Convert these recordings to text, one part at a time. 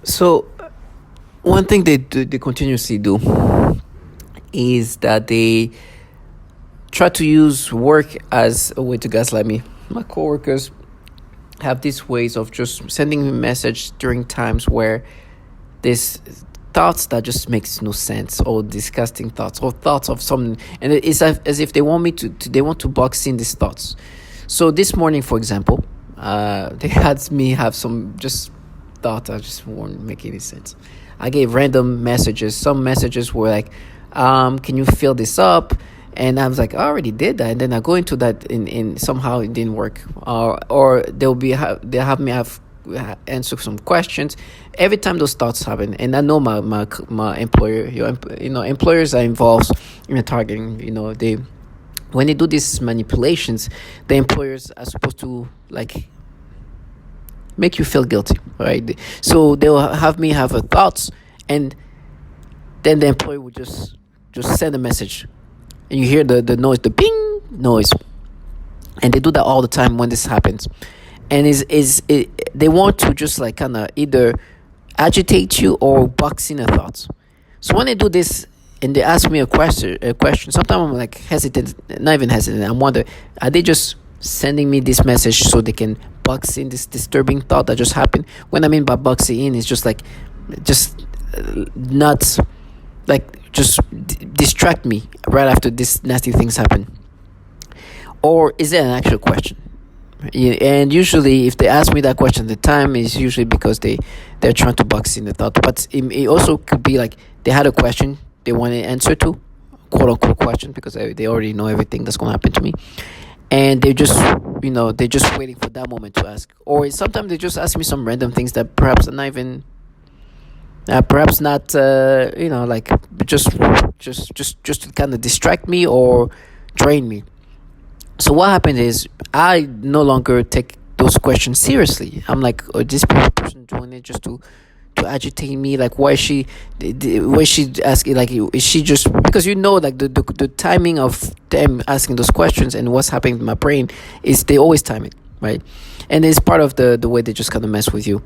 So one thing they continuously do is that they try to use work as a way to gaslight me. My coworkers have these ways of just sending me a message during times where there's thoughts that just makes no sense, or disgusting thoughts, or thoughts of something, and it's as if they want me they want to box in these thoughts. So this morning, for example, they had me have some just thought that just won't make any sense. I gave random messages. Some messages were like, can you fill this up? And I was like, I already did that. And then I go into that in somehow it didn't work. Or they'll have me answer some questions. Every time those thoughts happen, and I know my employer, employers are involved in the targeting. They when they do these manipulations, the employers are supposed to like make you feel guilty, right? So they'll have me have a thoughts, and then the employer would just send a message, and you hear the noise, the ping noise, and they do that all the time when this happens. And they want to just like kind of either agitate you or box in the thoughts. So when they do this and they ask me a question, sometimes I'm like hesitant, not even hesitant. I'm wondering, are they just sending me this message so they can box in this disturbing thought that just happened? When I mean by boxing in, it's just like, not like just distract me right after this nasty things happen. Or is it an actual question? Yeah, and usually if they ask me that question, the time is usually because they're trying to box in the thought. But it also could be like they had a question they want an answer to, quote unquote question, because they already know everything that's going to happen to me, and they're just waiting for that moment to ask. Or sometimes they just ask me some random things that perhaps are not even perhaps not like just to kind of distract me or drain me. So what happened is I no longer take those questions seriously. I'm like, oh, this person doing it just to agitate me. Like, why is she asking? Like, is she just because like the timing of them asking those questions and what's happening in my brain is they always time it right, and it's part of the way they just kind of mess with you,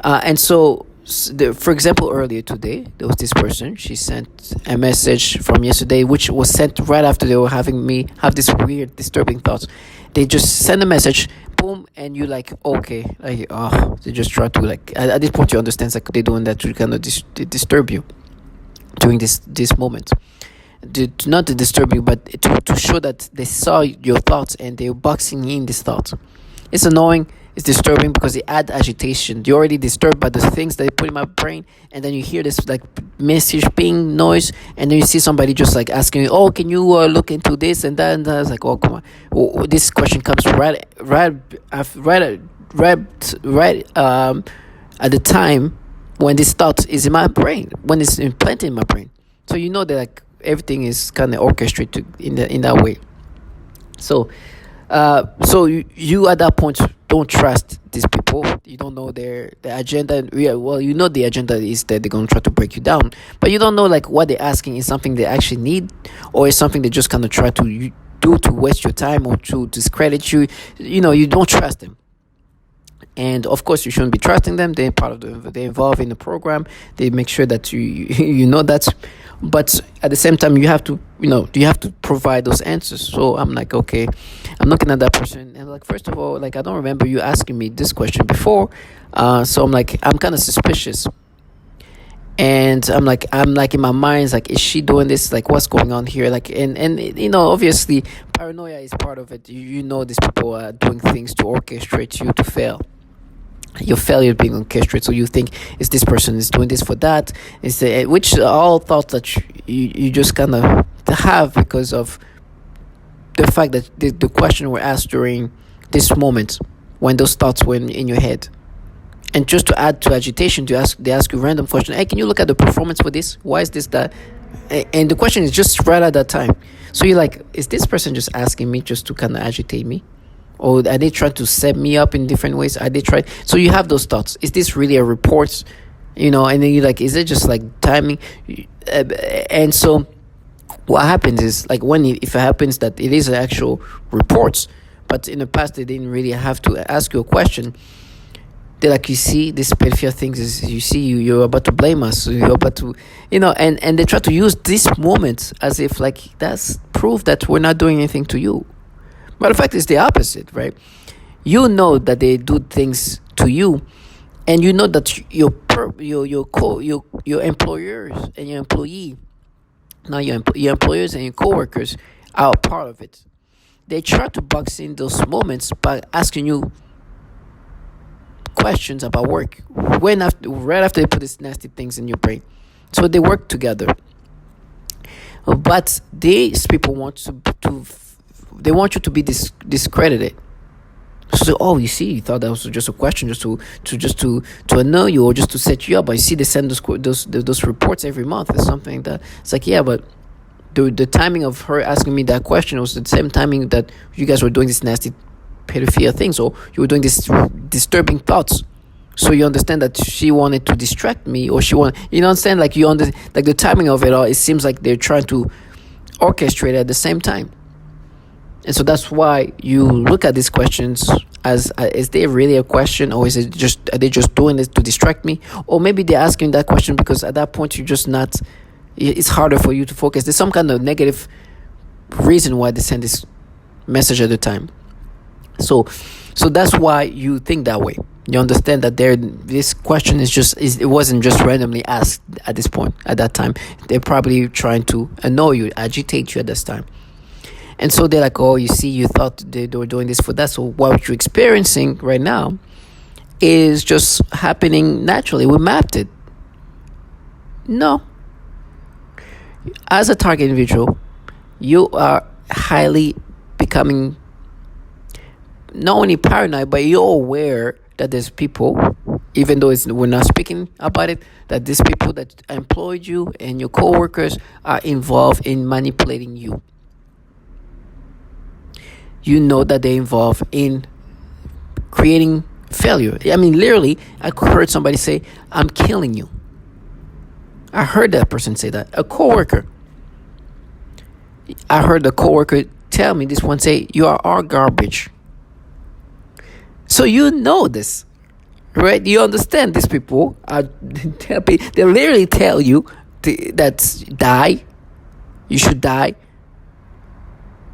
and so. For example, earlier today, there was this person. She sent a message from yesterday, which was sent right after they were having me have this weird, disturbing thoughts. They just send a message, boom, and you like, okay, like, oh, they just try to like. At this point, you understand like they're doing that to kind of disturb you during this moment. Not to disturb you, but to show that they saw your thoughts and they're boxing in these thoughts. It's annoying. It's disturbing because they add agitation. You're already disturbed by the things that they put in my brain, and then you hear this like message ping noise, and then you see somebody just like asking you, "Oh, can you look into this and that?" And I was like, "Oh, come on!" This question comes right at the time when this thought is in my brain, when it's implanted in my brain. So that like everything is kind of orchestrated in that way. So you at that point don't trust these people. You don't know their agenda. Yeah, well, the agenda is that they're gonna try to break you down, but you don't know like what they're asking is something they actually need, or is something they just kind of try to do to waste your time or to discredit you. You don't trust them. And of course, you shouldn't be trusting them. They're part of they're involved in the program. They make sure that you know that. But at the same time, you have to provide those answers. So I'm like, okay, I'm looking at that person, and like, first of all, like, I don't remember you asking me this question before. So I'm like, I'm kind of suspicious. And I'm like in my mind, like, is she doing this? Like, what's going on here? Like, and obviously, paranoia is part of it. These people are doing things to orchestrate you to fail. Your failure being orchestrated, so you think, is this person is doing this for that? Which are all thoughts that you just kind of have because of the fact that the question were asked during this moment when those thoughts were in your head. And just to add to agitation, they ask you random question. Hey, can you look at the performance for this? Why is this that? And the question is just right at that time. So you're like, is this person just asking me just to kind of agitate me? Or are they trying to set me up in different ways? Are they trying? So you have those thoughts. Is this really a report? And then you're like, is it just like timing? And so what happens is, like, if it happens that it is actual reports, but in the past they didn't really have to ask you a question, they're like, you see, this pedophilia things is, you see, you're about to blame us, you're about to, and they try to use this moment as if like that's proof that we're not doing anything to you. But the fact is the opposite, right? You know that they do things to you, and you know that your employers and your employee, now your employers and your coworkers are a part of it. They try to box in those moments by asking you questions about work right after they put these nasty things in your brain. So they work together, but these people want to they want you to be discredited. So, oh, you see, you thought that was just a question, just to annoy you or just to set you up. But you see, they send those reports every month or something like that. It's like, yeah, but the timing of her asking me that question was the same timing that you guys were doing this nasty pedophilia thing. So you were doing this disturbing thoughts. So you understand that she wanted to distract me, or understand, like like the timing of it all. It seems like they're trying to orchestrate at the same time. And so that's why you look at these questions as is there really a question, or is it just, are they just doing this to distract me? Or maybe they're asking that question because at that point you're just not, it's harder for you to focus. There's some kind of negative reason why they send this message at the time. So that's why you think that way. You understand that this question it wasn't just randomly asked at that time. They're probably trying to annoy you, agitate you at this time. And so they're like, oh, you see, you thought they were doing this for that. So what you're experiencing right now is just happening naturally. We mapped it. No. As a target individual, you are highly becoming not only paranoid, but you're aware that there's people, even though we're not speaking about it, that these people that employed you and your coworkers are involved in manipulating you. You know that they're involved in creating failure. I mean, literally, I heard somebody say, I'm killing you. I heard that person say that. A coworker. I heard a coworker tell me this one, say, you are our garbage. So you know this, right? You understand these people they literally tell you that die. You should die.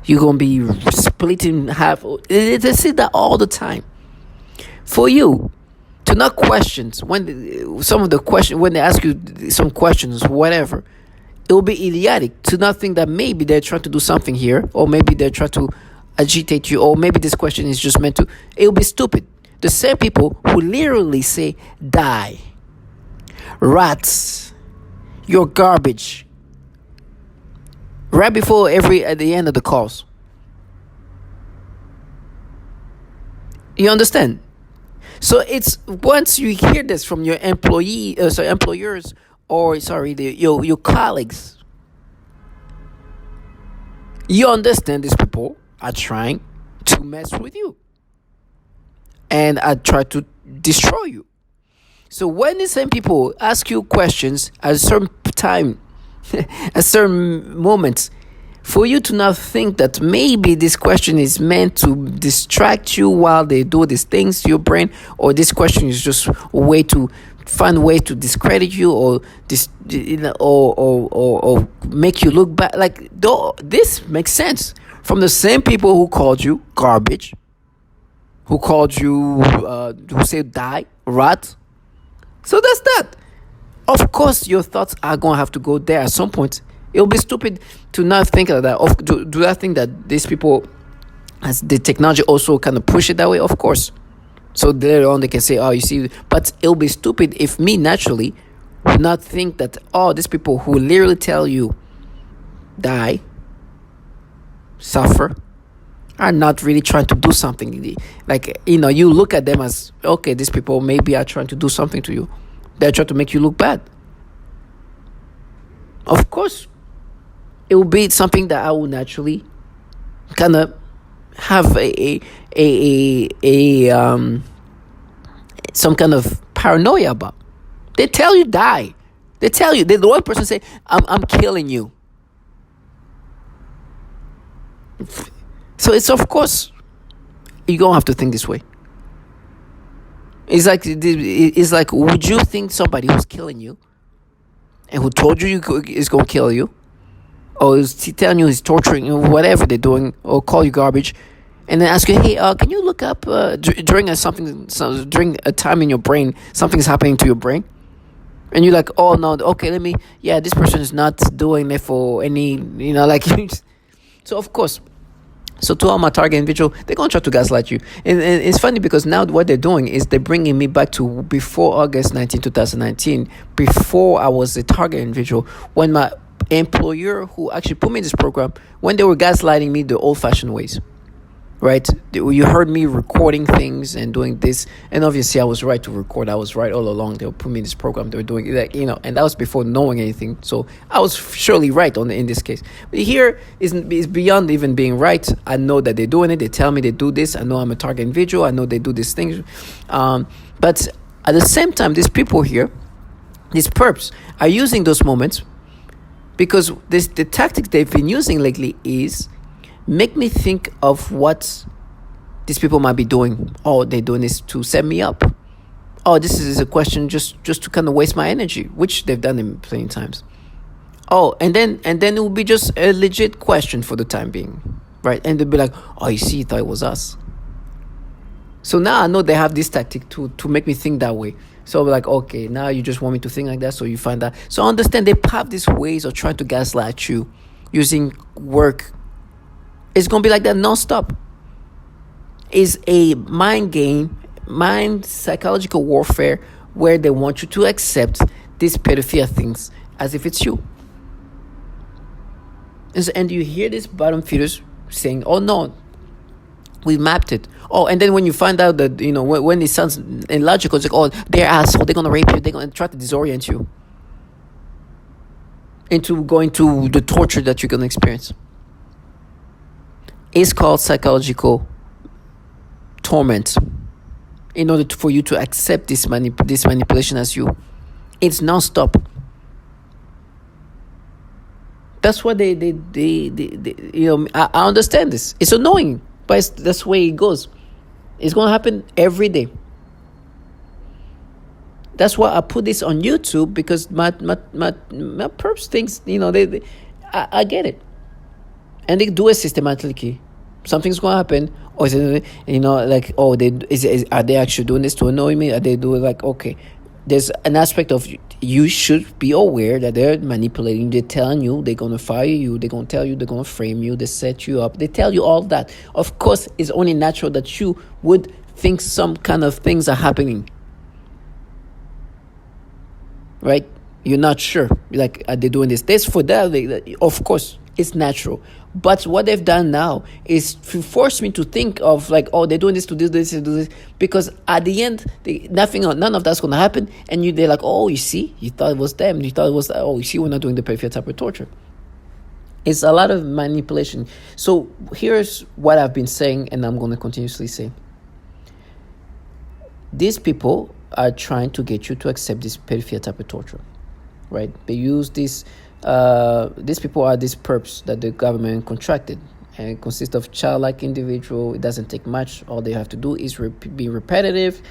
You're going to be split in half. They say that all the time. For you to not question when they ask you some questions, whatever, it will be idiotic to not think that maybe they're trying to do something here, or maybe they're trying to agitate you, or maybe this question is just meant to. It will be stupid. The same people who literally say, die, rats, you're garbage, right before at the end of the calls. You understand? So it's once you hear this from your employers, or your colleagues, you understand these people are trying to mess with you and are trying to destroy you. So when the same people ask you questions at a certain time, at certain moments, for you to not think that maybe this question is meant to distract you while they do these things to your brain, or this question is just a way to find a way to discredit you, or or make you look bad. Like, this makes sense from the same people who called you garbage, who called you who said die, rat. So that's that. Of course, your thoughts are gonna have to go there at some point. It'll be stupid to not think of that. Do I think that these people, as the technology also kind of push it that way? Of course. So later on they can say, oh, you see, but it'll be stupid if me naturally would not think that, oh, these people who literally tell you die, suffer, are not really trying to do something. Like, you look at them as, okay, these people maybe are trying to do something to you. They're trying to make you look bad. Of course, it will be something that I will naturally kind of have some kind of paranoia about. They tell you die. They tell you, the one person say, I'm killing you. So it's, of course, you're going to have to think this way. It's like, would you think somebody who's killing you and who told you is gonna kill you, or is he telling you he's torturing you, whatever they're doing, or call you garbage, and then ask you, hey, can you look up during during a time in your brain something's happening to your brain, and you're like, oh no, okay, this person is not doing it for any, like, so of course. So to all my target individual, they're going to try to gaslight you. And it's funny because now what they're doing is they're bringing me back to before August 19, 2019, before I was a target individual, when my employer who actually put me in this program, when they were gaslighting me the old-fashioned ways. Right? You heard me recording things and doing this, and obviously I was right to record. I was right all along. They were putting me in this program. They were doing that, and that was before knowing anything. So I was surely right in this case. But here is beyond even being right. I know that they're doing it. They tell me they do this. I know I'm a target individual. I know they do these things. But at the same time, these people here, these perps, are using those moments because the tactic they've been using lately is make me think of what these people might be doing. Oh, they're doing this to set me up. Oh, this is a question just to kind of waste my energy, which they've done in plenty times. Oh, and then it will be just a legit question for the time being, right? And they'll be like, oh, you see, you thought it was us. So now I know they have this tactic to make me think that way. So we're like, okay, now you just want me to think like that, so you find that. So understand they have these ways of trying to gaslight you using work. It's going to be like that non-stop. It's a mind game, psychological warfare, where they want you to accept these pedophilia things as if it's you. And you hear these bottom feeders saying, oh no, we mapped it. Oh, and then when you find out that, when it sounds illogical, it's like, oh, they're asshole, they're going to rape you, they're going to try to disorient you into going to the torture that you're going to experience. It's called psychological torment in order for you to accept this manipulation as you. It's non-stop. That's what they I understand this. It's annoying, but that's the way it goes. It's going to happen every day. That's why I put this on YouTube, because my perps thinks, I get it. And they do it systematically. Something's going to happen, or is it, like, oh, are they actually doing this to annoy me? Are they doing, like, okay, there's an aspect of you should be aware that they're manipulating. They're telling you they're going to fire you. They're going to tell you they're going to frame you. They set you up. They tell you all that. Of course, it's only natural that you would think some kind of things are happening. Right? You're not sure. Like, are they doing this? This for that. Of course, it's natural. But what they've done now is to force me to think of, like, oh, they're doing this to do this, to do this. Because at the end, none of that's going to happen. And they're like, oh, you see? You thought it was them. You thought it was, oh, you see, we're not doing the pedophilia type of torture. It's a lot of manipulation. So here's what I've been saying, and I'm going to continuously say. These people are trying to get you to accept this pedophilia type of torture, right? They use this. These people are these perps that the government contracted, and it consists of childlike individual. It doesn't take much. All they have to do is be repetitive,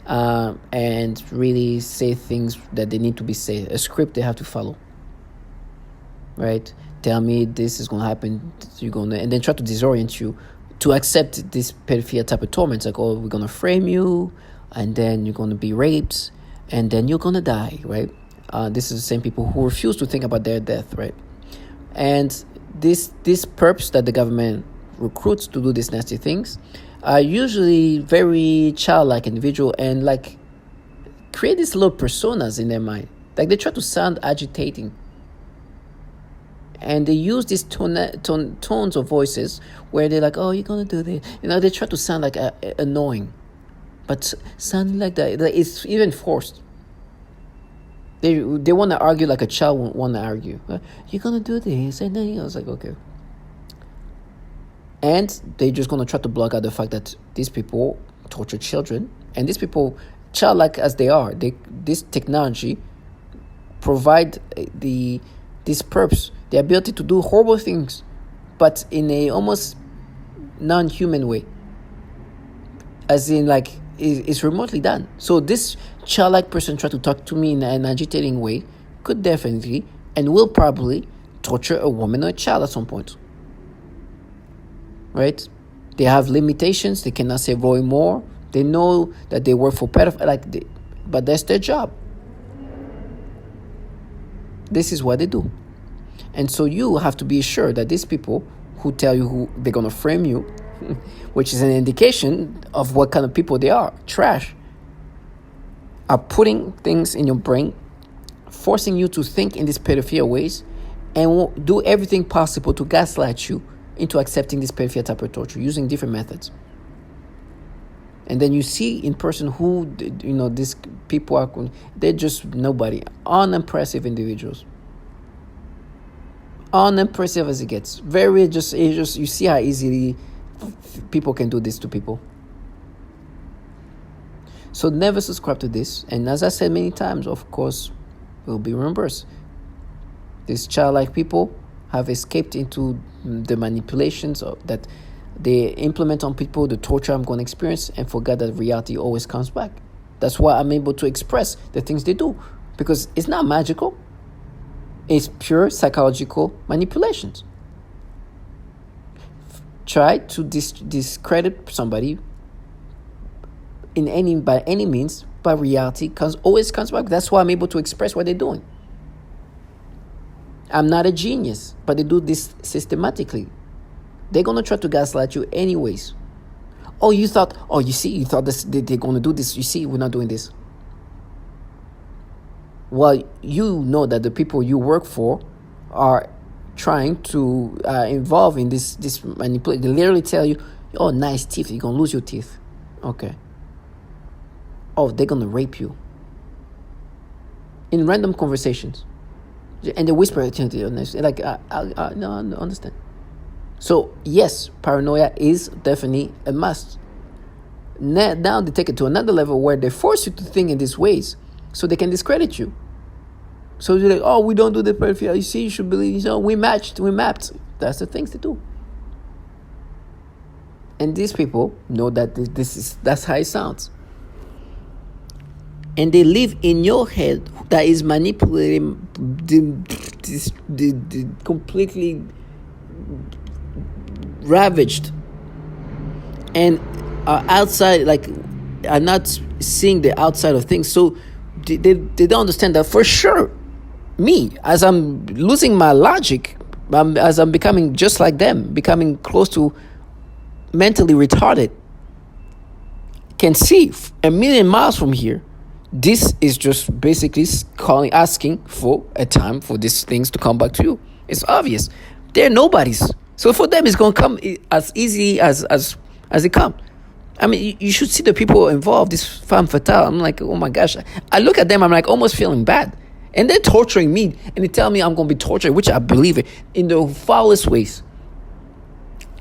and really say things that they need to be said. A script they have to follow, right? Tell me this is going to happen. And then try to disorient you to accept this pedophilia type of torment. Like, oh, we're going to frame you, and then you're going to be raped, and then you're going to die, right? This is the same people who refuse to think about their death, right? And these perps that the government recruits to do these nasty things are usually very childlike individual, and like create these little personas in their mind. Like, they try to sound agitating, and they use these tones of voices where they're like, oh, you're gonna do this. They try to sound like annoying, but sounding like that, like it's even forced. They want to argue like a child want to argue. You're going to do this. And then I was like, okay. And they're just going to try to block out the fact that these people torture children. And these people, childlike as they are, this technology provide these perps the ability to do horrible things, but in a almost non-human way. As in, like, is remotely done. So this childlike person try to talk to me in an agitating way could definitely and will probably torture a woman or a child at some point. Right? They have limitations. They cannot say Roy Moore. They know that they work for pedophiles, but that's their job. This is what they do. And so you have to be sure that these people who tell you who they're going to frame you, which is an indication of what kind of people they are, trash, are putting things in your brain, forcing you to think in these pedophilia ways, and will do everything possible to gaslight you into accepting this pedophilia type of torture using different methods. And then you see in person who, these people are, they're just nobody, unimpressive individuals. Unimpressive as it gets. Very just you see how easily people can do this to people. So never subscribe to this. And as I said many times, of course, it will be reimbursed. These childlike people have escaped into the manipulations that they implement on people, the torture I'm going to experience, and forget that reality always comes back. That's why I'm able to express the things they do, because it's not magical. It's pure psychological manipulations. Try to discredit somebody by any means, but reality always comes back. That's why I'm able to express what they're doing. I'm not a genius, but they do this systematically. They're going to try to gaslight you anyways. You thought this, they're going to do this. You see, we're not doing this. Well, you know that the people you work for are trying to involve in this manipulation. They literally tell you, nice teeth, you're going to lose your teeth. Okay. They're going to rape you. In random conversations. And they whisper it to you. Like, no, I don't understand. So, yes, paranoia is definitely a must. Now they take it to another level where they force you to think in these ways so they can discredit you. So you're like, we don't do the pedophilia. You see, you should believe, we mapped. That's the things they do. And these people know that that's how it sounds. And they live in your head that is manipulating the completely ravaged, and are outside, are not seeing the outside of things. So they don't understand that for sure. Me, as I'm losing my logic, as I'm becoming just like them, becoming close to mentally retarded, can see a million miles from here. This is just basically asking for a time for these things to come back to you. It's obvious. They're nobodies. So for them, it's going to come as easy as it comes. I mean, you should see the people involved, this femme fatale. I'm like, oh my gosh. I look at them, I'm like almost feeling bad. And they're torturing me. And they tell me I'm going to be tortured, which I believe it, in the foulest ways.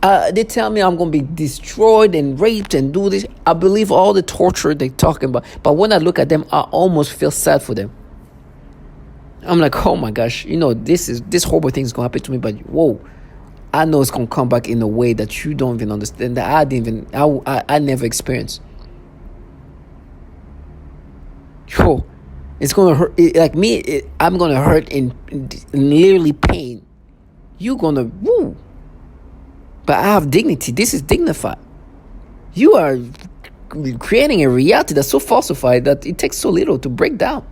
They tell me I'm going to be destroyed and raped and do this. I believe all the torture they're talking about. But when I look at them, I almost feel sad for them. I'm like, oh my gosh, this horrible thing is going to happen to me. But whoa, I know it's going to come back in a way that you don't even understand, that I never experienced. Whoa, it's going to hurt. I'm going to hurt in literally pain. You're going to, woo. But I have dignity. This is dignified. You are creating a reality that's so falsified that it takes so little to break down.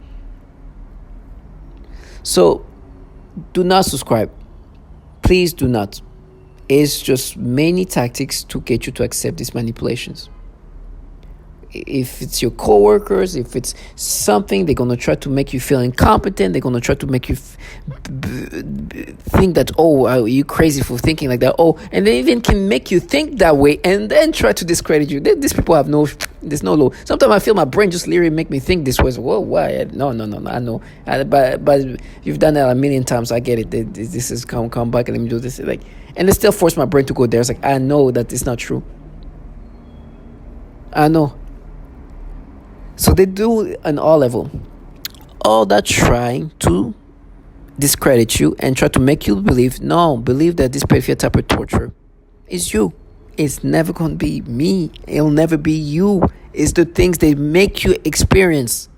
So, do not subscribe. Please do not. It's just many tactics to get you to accept these manipulations. If it's your coworkers, if it's something, they're going to try to make you feel incompetent. They're going to try to make you think that, are you crazy for thinking like that? And they even can make you think that way and then try to discredit you. These people have there's no law. Sometimes I feel my brain just literally make me think this way. Whoa, why? No, I know. But you've done that a million times. I get it. This is come back and let me do this. And they still force my brain to go there. It's like, I know that it's not true. I know. So they do an all level. All that trying to discredit you and try to make you believe that this pedophilia type of torture is you. It's never going to be me. It'll never be you. It's the things they make you experience.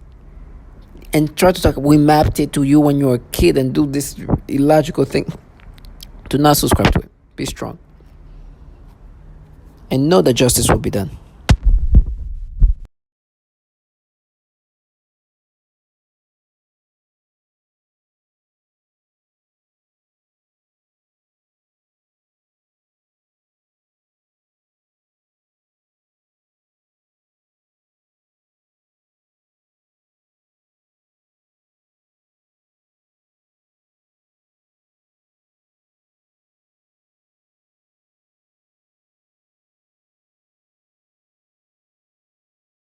And try to talk, we mapped it to you when you were a kid and do this illogical thing. Do not subscribe to it. Be strong. And know that justice will be done.